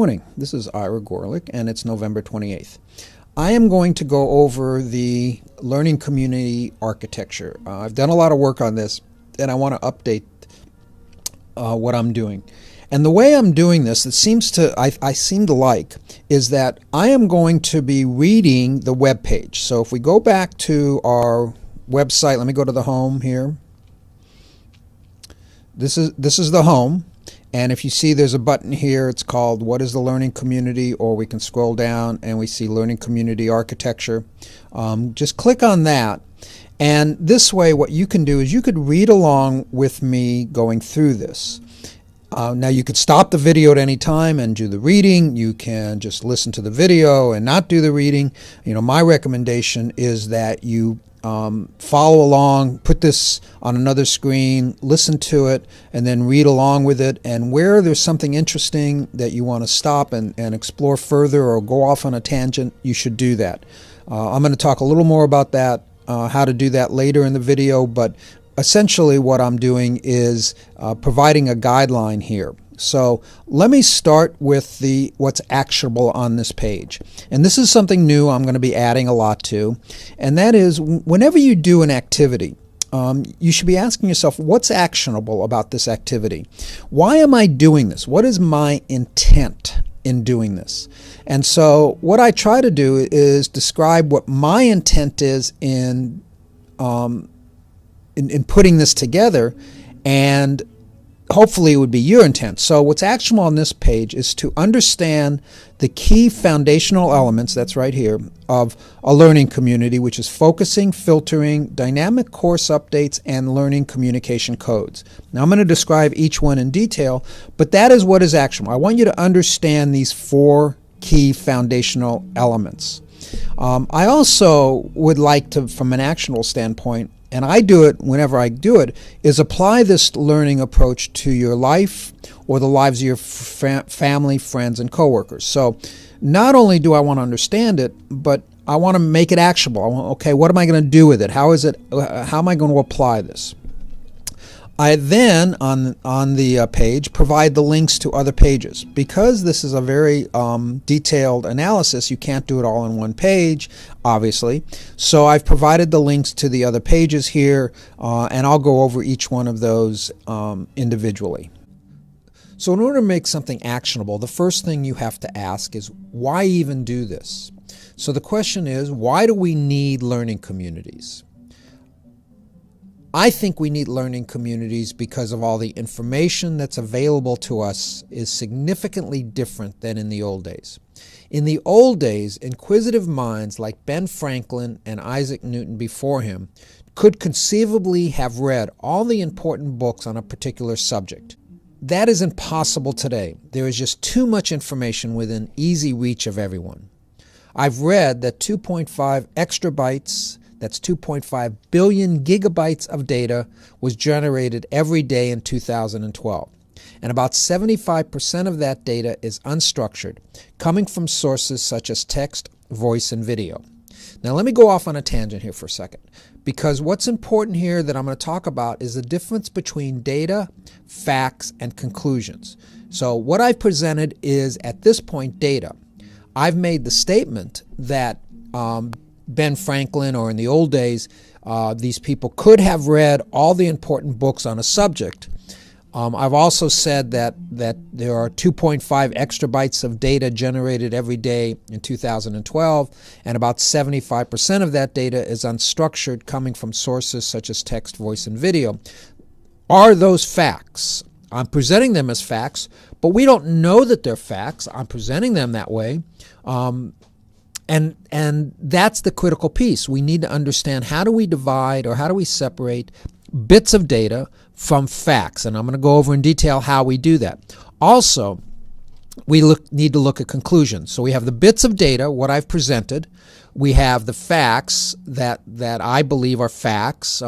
morning. This is Ira Gorlick, and it's November 28th. I am going to go over the learning community architecture. I've done a lot of work on this, and I want to update what I'm doing. And the way I'm doing this, it seems to I seem to like, is that I am going to be reading the web page. So if we go back to our website, let me go to the home here. This is the home. And if you see there's a button here, it's called What is the Learning Community? Or we can scroll down and we see Learning Community Architecture. Just click on that. And this way what you can do is you could read along with me going through this. Now you could stop the video at any time and do the reading. You can just listen to the video and not do the reading. You know, my recommendation is that you follow along, put this on another screen, listen to it, and then read along with it. And where there's something interesting that you want to stop and explore further or go off on a tangent, you should do that. I'm going to talk a little more about that, how to do that later in the video, but essentially what I'm doing is providing a guideline here. So let me start with what's actionable on this page. And this is something new I'm going to be adding a lot to. And that is, whenever you do an activity, you should be asking yourself, what's actionable about this activity? Why am I doing this? What is my intent in doing this? And so what I try to do is describe what my intent is in putting this together, and hopefully it would be your intent. So what's actionable on this page is to understand the key foundational elements, that's right here, of a learning community, which is focusing, filtering, dynamic course updates, and learning communication codes. Now I'm going to describe each one in detail, but that is what is actionable. I want you to understand these four key foundational elements. I also would like to, from an actionable standpoint, and I do it whenever I do it, is apply this learning approach to your life or the lives of your family, friends, and coworkers. So not only do I want to understand it, but I want to make it actionable. I want, okay, what am I going to do with it? How am I going to apply this? I then, on the page, provide the links to other pages. Because this is a very detailed analysis, you can't do it all in one page, obviously. So I've provided the links to the other pages here, and I'll go over each one of those individually. So in order to make something actionable, the first thing you have to ask is, why even do this? So the question is, why do we need learning communities? I think we need learning communities because of all the information that's available to us is significantly different than in the old days. In the old days, inquisitive minds like Ben Franklin and Isaac Newton before him could conceivably have read all the important books on a particular subject. That is impossible today. There is just too much information within easy reach of everyone. I've read that 2.5 exabytes, that's 2.5 billion gigabytes of data, was generated every day in 2012. And about 75% of that data is unstructured, coming from sources such as text, voice, and video. Now let me go off on a tangent here for a second, because what's important here that I'm going to talk about is the difference between data, facts, and conclusions. So what I've presented is, at this point, data. I've made the statement that Ben Franklin, or in the old days, these people could have read all the important books on a subject. I've also said that there are 2.5 exabytes of data generated every day in 2012, and about 75% of that data is unstructured, coming from sources such as text, voice, and video. Are those facts? I'm presenting them as facts, but we don't know that they're facts. I'm presenting them that way. And that's the critical piece. We need to understand, how do we divide, or how do we separate bits of data from facts? And I'm going to go over in detail how we do that. Also, we need to look at conclusions. So we have the bits of data, what I've presented. We have the facts that I believe are facts.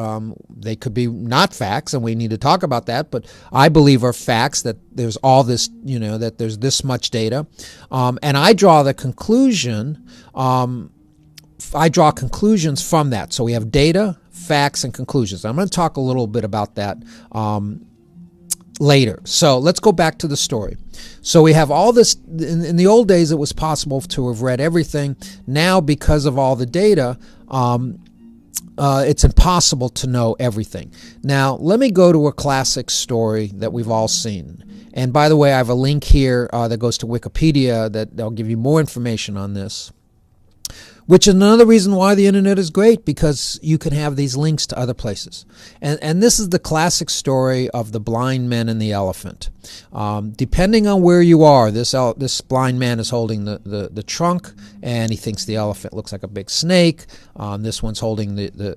They could be not facts, and we need to talk about that, but I believe are facts, that there's all this, that there's this much data. And I draw the conclusion, I draw conclusions from that. So we have data, facts, and conclusions. I'm going to talk a little bit about that later. So let's go back to the story. So we have all this. In the old days, it was possible to have read everything. Now, because of all the data, it's impossible to know everything. Now, let me go to a classic story that we've all seen. And by the way, I have a link here that goes to Wikipedia that'll give you more information on this, which is another reason why the internet is great, because you can have these links to other places. And this is the classic story of the blind man and the elephant. Depending on where you are, this blind man is holding the trunk, and he thinks the elephant looks like a big snake. This one's holding the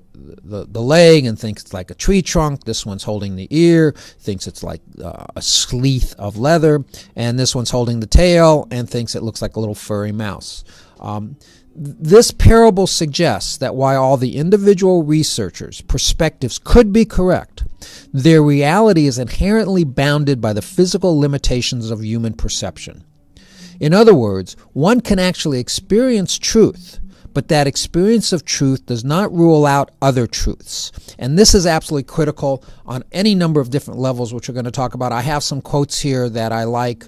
leg and thinks it's like a tree trunk. This one's holding the ear, thinks it's like a sleeve of leather. And this one's holding the tail and thinks it looks like a little furry mouse. This parable suggests that while all the individual researchers' perspectives could be correct, their reality is inherently bounded by the physical limitations of human perception. In other words, one can actually experience truth, but that experience of truth does not rule out other truths. And this is absolutely critical on any number of different levels, which we're going to talk about. I have some quotes here that I like.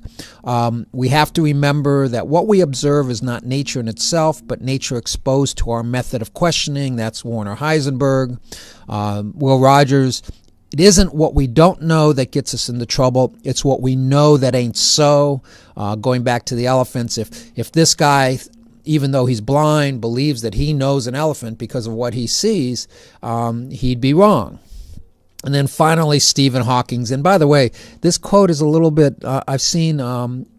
We have to remember that what we observe is not nature in itself, but nature exposed to our method of questioning. That's Werner Heisenberg. Will Rogers. It isn't what we don't know that gets us into trouble. It's what we know that ain't so. Going back to the elephants, if this guy, even though he's blind, believes that he knows an elephant because of what he sees, he'd be wrong. And then finally, Stephen Hawking. And by the way, this quote is a little bit, I've seen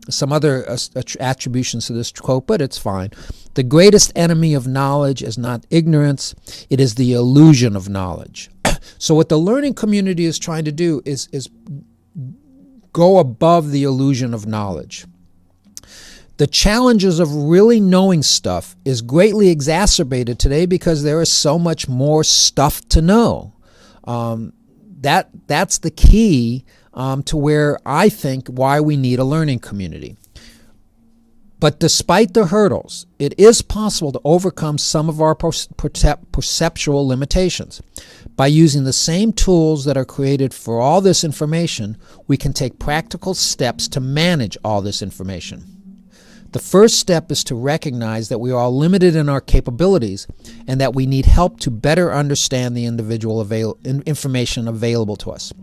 some other attributions to this quote, but it's fine. The greatest enemy of knowledge is not ignorance, it is the illusion of knowledge. So what the learning community is trying to do is go above the illusion of knowledge. The challenges of really knowing stuff is greatly exacerbated today because there is so much more stuff to know. That's the key to where I think why we need a learning community. But despite the hurdles, it is possible to overcome some of our perceptual limitations. By using the same tools that are created for all this information, we can take practical steps to manage all this information. The first step is to recognize that we are all limited in our capabilities and that we need help to better understand the individual information available to us.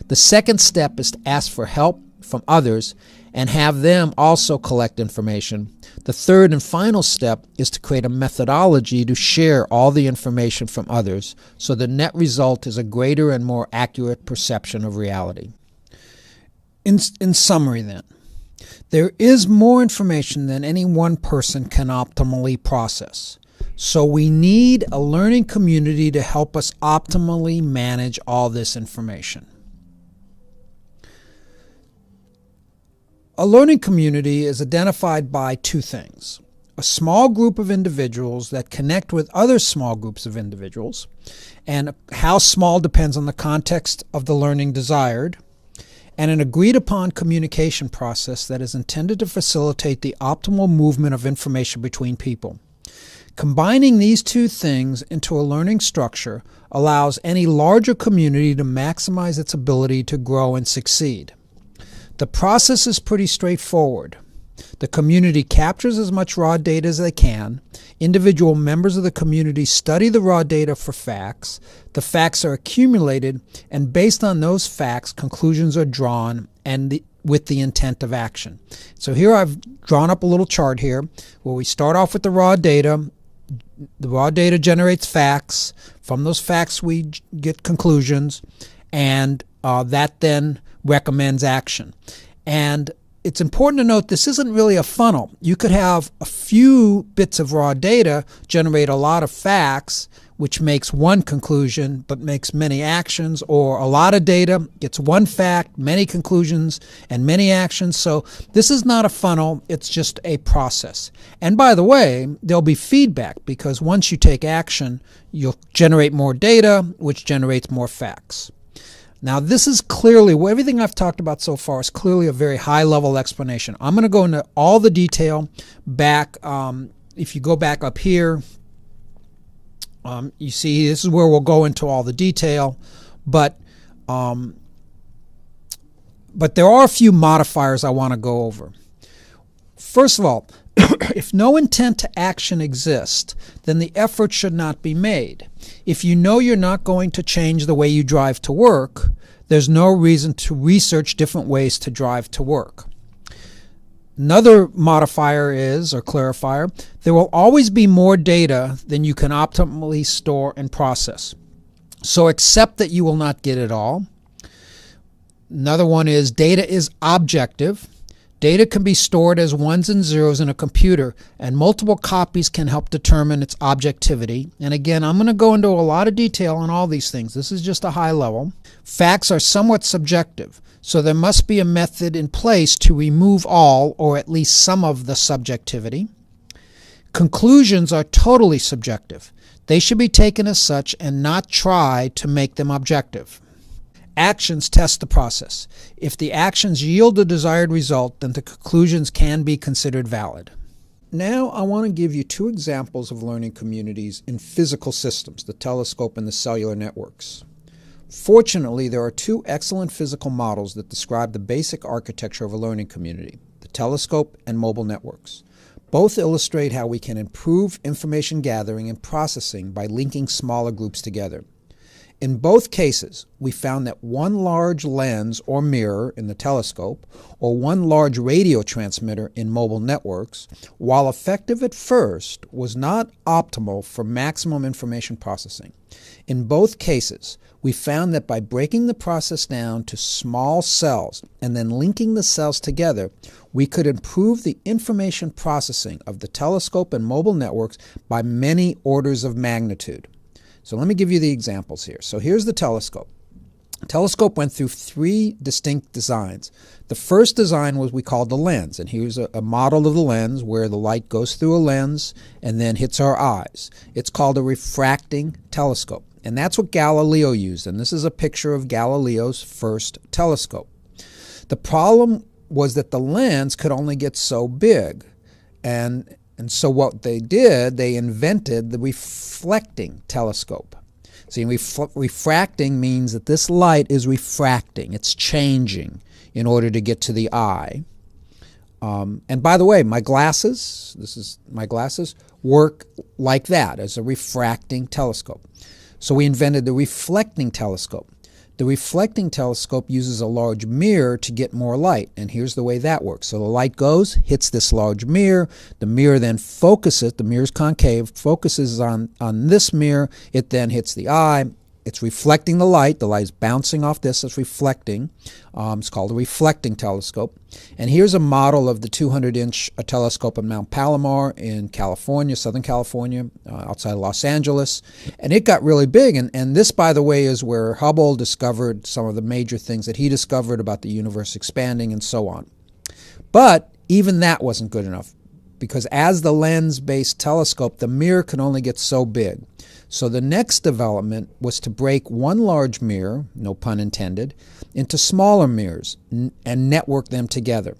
The second step is to ask for help from others and have them also collect information. The third and final step is to create a methodology to share all the information from others so the net result is a greater and more accurate perception of reality. In summary then, there is more information than any one person can optimally process. So we need a learning community to help us optimally manage all this information. A learning community is identified by two things: a small group of individuals that connect with other small groups of individuals, and how small depends on the context of the learning desired, and an agreed upon communication process that is intended to facilitate the optimal movement of information between people. Combining these two things into a learning structure allows any larger community to maximize its ability to grow and succeed. The process is pretty straightforward. The community captures as much raw data as they can. Individual members of the community study the raw data for facts. The facts are accumulated, and based on those facts, conclusions are drawn with the intent of action. So here I've drawn up a little chart here where we start off with the raw data. The raw data generates facts. From those facts we get conclusions, and that then recommends action. And it's important to note this isn't really a funnel. You could have a few bits of raw data generate a lot of facts, which makes one conclusion but makes many actions, or a lot of data gets one fact, many conclusions, and many actions. So this is not a funnel, it's just a process. And by the way, there'll be feedback because once you take action, you'll generate more data, which generates more facts. Now, this is clearly, everything I've talked about so far is clearly a very high-level explanation. I'm going to go into all the detail back. If you go back up here, you see this is where we'll go into all the detail. But But there are a few modifiers I want to go over. First of all, if no intent to action exists, then the effort should not be made. If you know you're not going to change the way you drive to work, there's no reason to research different ways to drive to work. Another modifier is, or clarifier, there will always be more data than you can optimally store and process. So accept that you will not get it all. Another one is data is objective. Data can be stored as ones and zeros in a computer, and multiple copies can help determine its objectivity. And again, I'm going to go into a lot of detail on all these things. This is just a high level. Facts are somewhat subjective, so there must be a method in place to remove all or at least some of the subjectivity. Conclusions are totally subjective. They should be taken as such and not try to make them objective. Actions test the process. If the actions yield the desired result, then the conclusions can be considered valid. Now I want to give you two examples of learning communities in physical systems, the telescope and the cellular networks. Fortunately, there are two excellent physical models that describe the basic architecture of a learning community, the telescope and mobile networks. Both illustrate how we can improve information gathering and processing by linking smaller groups together. In both cases, we found that one large lens or mirror in the telescope or one large radio transmitter in mobile networks, while effective at first, was not optimal for maximum information processing. In both cases, we found that by breaking the process down to small cells and then linking the cells together, we could improve the information processing of the telescope and mobile networks by many orders of magnitude. So let me give you the examples here. So here's the telescope. The telescope went through three distinct designs. The first design was we called the lens, and here's a model of the lens where the light goes through a lens and then hits our eyes. It's called a refracting telescope, and that's what Galileo used, and this is a picture of Galileo's first telescope. The problem was that the lens could only get so big, and so what they did, they invented the reflecting telescope. See, refracting means that this light is refracting. It's changing in order to get to the eye. And by the way, my glasses, work like that, as a refracting telescope. So we invented the reflecting telescope. The reflecting telescope uses a large mirror to get more light, and here's the way that works. So the light goes, hits this large mirror, the mirror then focuses, the mirror's concave, focuses on this mirror, it then hits the eye, it's reflecting the light is bouncing off this, it's reflecting. It's called a reflecting telescope. And here's a model of the 200-inch telescope at Mount Palomar in California, Southern California, outside of Los Angeles. And it got really big. And this, by the way, is where Hubble discovered some of the major things that he discovered about the universe expanding and so on. But even that wasn't good enough, because as the lens-based telescope, the mirror could only get so big. So the next development was to break one large mirror, no pun intended, into smaller mirrors and network them together.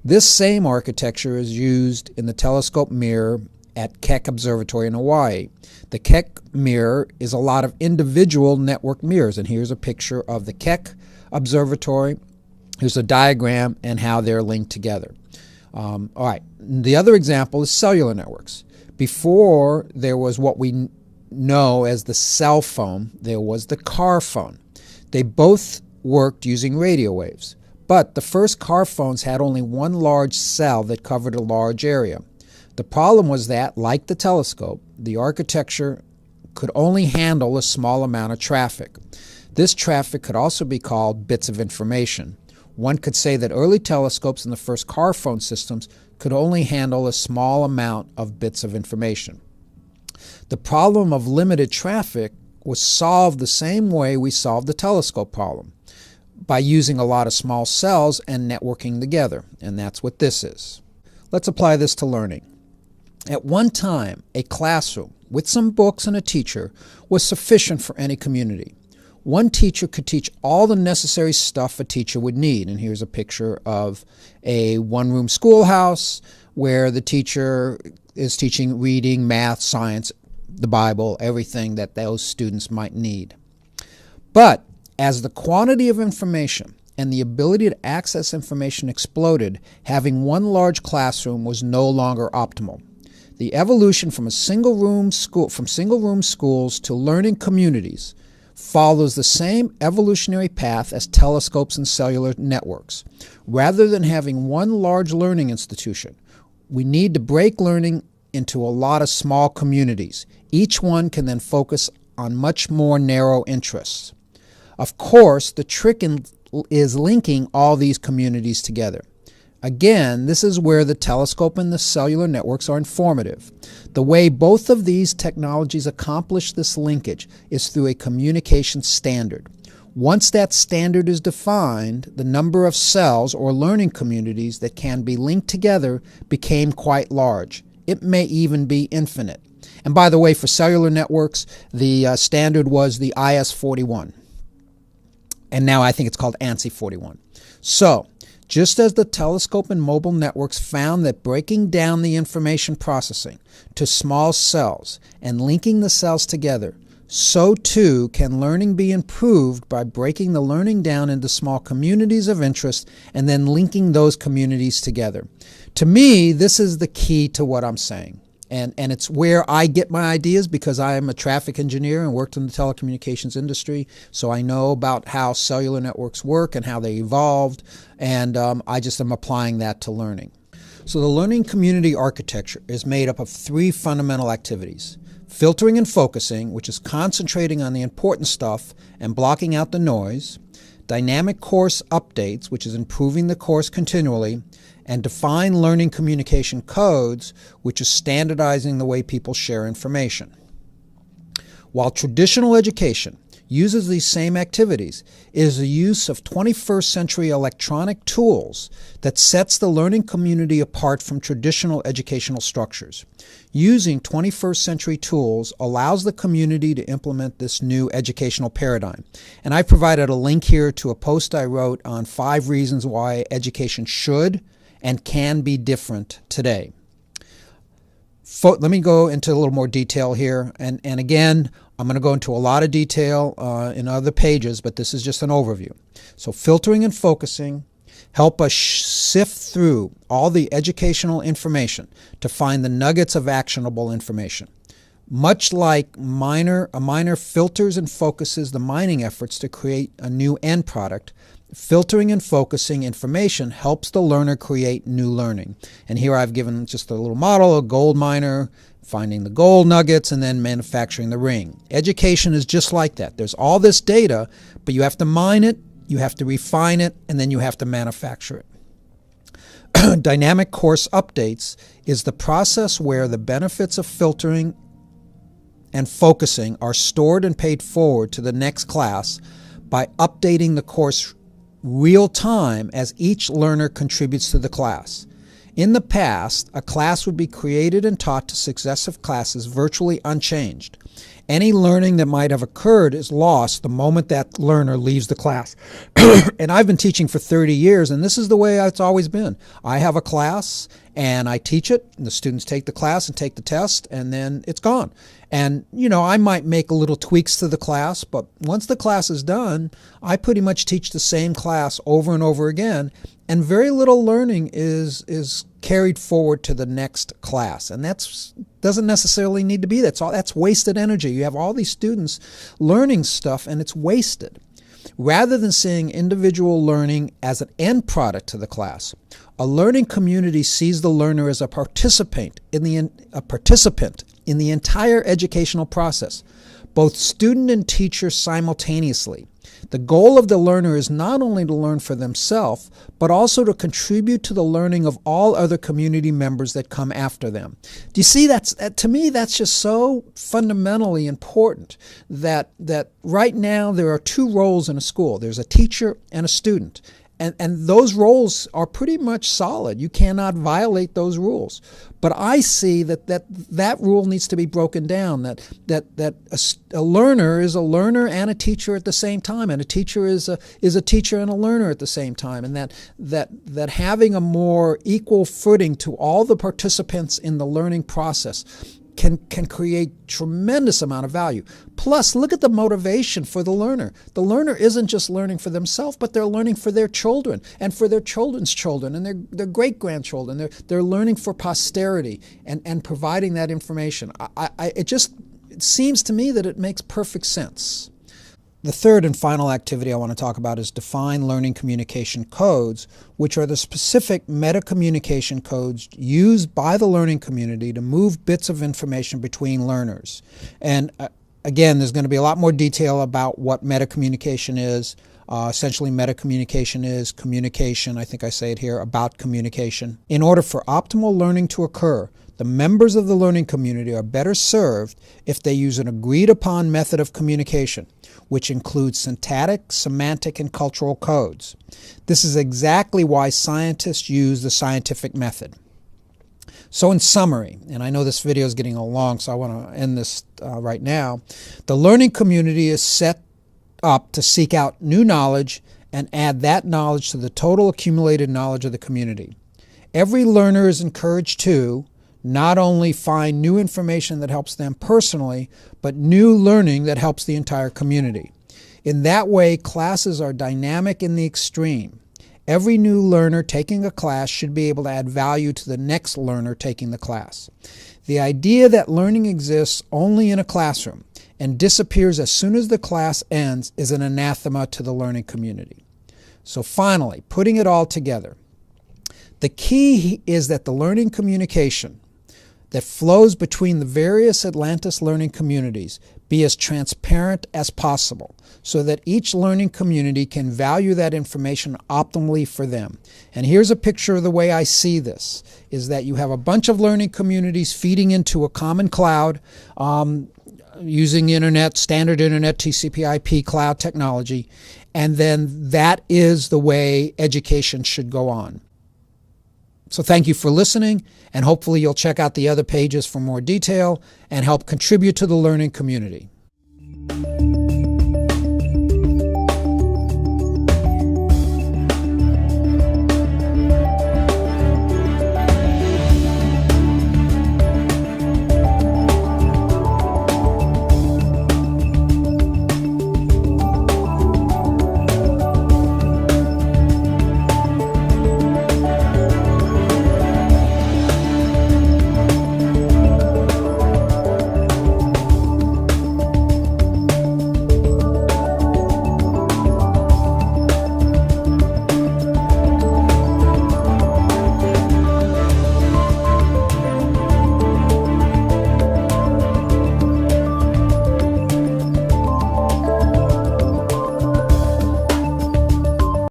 This same architecture is used in the telescope mirror at Keck Observatory in Hawaii. The Keck mirror is a lot of individual network mirrors, and here's a picture of the Keck Observatory. Here's a diagram and how they're linked together. All right, the other example is cellular networks. Before there was what we know as the cell phone, there was the car phone. They both worked using radio waves, but the first car phones had only one large cell that covered a large area. The problem was that, like the telescope, the architecture could only handle a small amount of traffic. This traffic could also be called bits of information. One could say that early telescopes and the first car phone systems could only handle a small amount of bits of information. The problem of limited traffic was solved the same way we solved the telescope problem, by using a lot of small cells and networking together, and that's what this is. Let's apply this to learning. At one time, a classroom with some books and a teacher was sufficient for any community. One teacher could teach all the necessary stuff a teacher would need, and here's a picture of a one-room schoolhouse where the teacher is teaching reading, math, science, the Bible, everything that those students might need. But as the quantity of information and the ability to access information exploded, having one large classroom was no longer optimal. The evolution from single room schools to learning communities follows the same evolutionary path as telescopes and cellular networks. Rather than having one large learning institution, we need to break learning into a lot of small communities. Each one can then focus on much more narrow interests. Of course, the trick is linking all these communities together. Again, this is where the telescope and the cellular networks are informative. The way both of these technologies accomplish this linkage is through a communication standard. Once that standard is defined, the number of cells or learning communities that can be linked together became quite large. It may even be infinite. And by the way, for cellular networks, the standard was the IS-41. And now I think it's called ANSI 41. So, just as the telescope and mobile networks found that breaking down the information processing to small cells and linking the cells together, so too can learning be improved by breaking the learning down into small communities of interest and then linking those communities together. To me, this is the key to what I'm saying. And it's where I get my ideas, because I am a traffic engineer and worked in the telecommunications industry. So I know about how cellular networks work and how they evolved. And I just am applying that to learning. So the learning community architecture is made up of three fundamental activities: filtering and focusing, which is concentrating on the important stuff and blocking out the noise; dynamic course updates, which is improving the course continually; and define learning communication codes, which is standardizing the way people share information. While traditional education uses these same activities, it is the use of 21st century electronic tools that sets the learning community apart from traditional educational structures. Using 21st century tools allows the community to implement this new educational paradigm. And I provided a link here to a post I wrote on 5 reasons why education should and can be different today. Let me go into a little more detail here. And again, I'm going to go into a lot of detail in other pages, but this is just an overview. So filtering and focusing help us sift through all the educational information to find the nuggets of actionable information. Much like a miner filters and focuses the mining efforts to create a new end product, filtering and focusing information helps the learner create new learning. And here I've given just a little model: a gold miner finding the gold nuggets and then manufacturing the ring. Education is just like that. There's all this data, but you have to mine it, you have to refine it, and then you have to manufacture it. Dynamic course updates is the process where the benefits of filtering and focusing are stored and paid forward to the next class by updating the course real time as each learner contributes to the class. In the past, a class would be created and taught to successive classes virtually unchanged. Any learning that might have occurred is lost the moment that learner leaves the class. And I've been teaching for 30 years, and this is the way it's always been. I have a class, and I teach it, and the students take the class and take the test, and then it's gone. And, I might make a little tweaks to the class, but once the class is done, I pretty much teach the same class over and over again, and very little learning is carried forward to the next class. And that doesn't necessarily need to be that. That's wasted energy. You have all these students learning stuff, and it's wasted. Rather than seeing individual learning as an end product to the class, a learning community sees the learner as a participant in the entire educational process, both student and teacher simultaneously. The goal of the learner is not only to learn for themselves, but also to contribute to the learning of all other community members that come after them. Do you see, to me, that's just so fundamentally important that right now there are 2 roles in a school. There's a teacher and a student. And those roles are pretty much solid. You cannot violate those rules. But I see that rule needs to be broken down, that a learner is a learner and a teacher at the same time, and a teacher is a teacher and a learner at the same time, and that having a more equal footing to all the participants in the learning process can create tremendous amount of value. Plus, look at the motivation for the learner. The learner isn't just learning for themselves, but they're learning for their children and for their children's children and their great-grandchildren. They're learning for posterity and providing that information. It seems to me that it makes perfect sense. The third and final activity I want to talk about is define learning communication codes, which are the specific meta-communication codes used by the learning community to move bits of information between learners. And again, there's going to be a lot more detail about what meta-communication is. Essentially, meta-communication is communication, I think I say it here, about communication. In order for optimal learning to occur, the members of the learning community are better served if they use an agreed-upon method of communication, which includes syntactic, semantic, and cultural codes. This is exactly why scientists use the scientific method. So in summary, and I know this video is getting long, so I want to end this right now, the learning community is set up to seek out new knowledge and add that knowledge to the total accumulated knowledge of the community. Every learner is encouraged to not only find new information that helps them personally, but new learning that helps the entire community. In that way, classes are dynamic in the extreme. Every new learner taking a class should be able to add value to the next learner taking the class. The idea that learning exists only in a classroom and disappears as soon as the class ends is an anathema to the learning community. So finally, putting it all together, the key is that the learning communication that flows between the various Atlantis learning communities be as transparent as possible so that each learning community can value that information optimally for them. And here's a picture of the way I see this, is that you have a bunch of learning communities feeding into a common cloud using internet, standard internet, TCP/IP cloud technology, and then that is the way education should go on. So thank you for listening, and hopefully you'll check out the other pages for more detail and help contribute to the learning community.